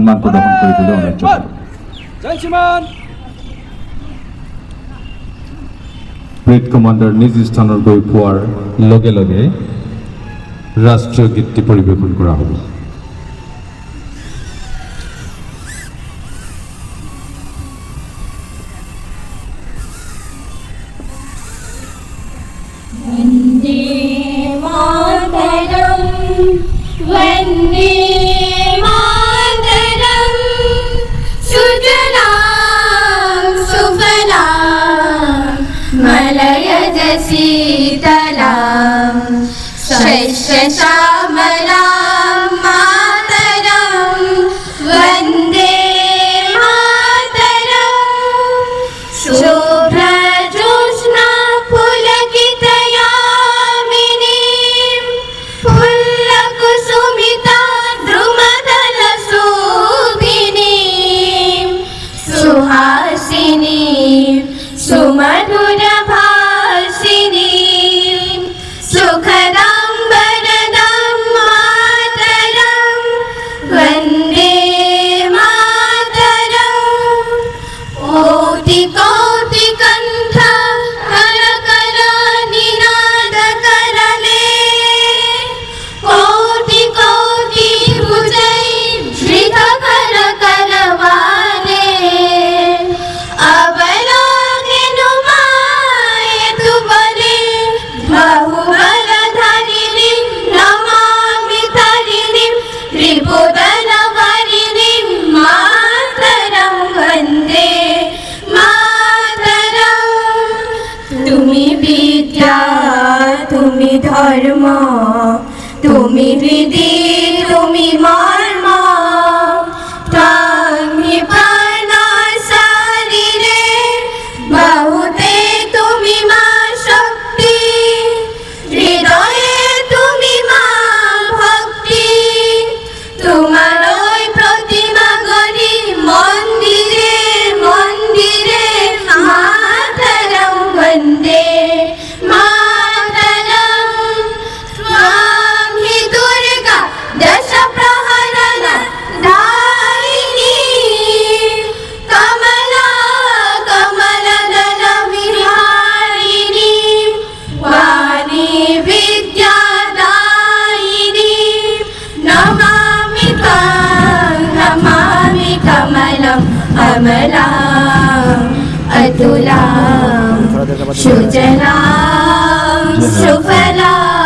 সন্মান প্রদর্শন কৰি বলে অনুৰোধ ব্ৰিগেড কমাণ্ডাৰ নিজ স্থানত গৈ পোৱাৰ লগে লগে ৰাষ্ট্ৰীয় গীতটি পৰিৱেশন কৰা হ'ব। वन्दे मातरं सुजलां सुफलां मलयज शीतलां शस्यश्यामलां मातरं वन्दे मातरं शुभ्रज्योत्स्ना पुलकितयामिनीं फुल्लकुसुमिता द्रुमदलशोभिनीं सुहासिनीं सुमधुरभाषिणीं सुखदां वरदां मातरं वन्दे मातरं कोटिकण्ठ करकरनिनादकरले कोटि कोटि भुजै श्रीकरकरवाले अवलोकनु मायतु बले बहुबलधारिणीं नमामि तरिणीं त्रिभुवनहरिणीं मातरं वन्दे मातरं তুমি বিদ্যা তুমি ধর্ম তুমি হৃদি তুমি মর্ম তুমি প্রাণাসারিরে বাহুতে তুমি মা শক্তি হৃদয়ে তুমি মা ভক্তি তোমার ওই প্রতিমা গড়ি মন্দিরে মন্দিরে মাতরং वन्दे मातरं त्वां हि दुर्गा दश प्रहरण दायिनी कमला कमलदल विहारिणी वाणी विद्यादायिनी नमामि त्वां नमामि कमलम् अमलाम् अतुलाम् सुजलां सुफलां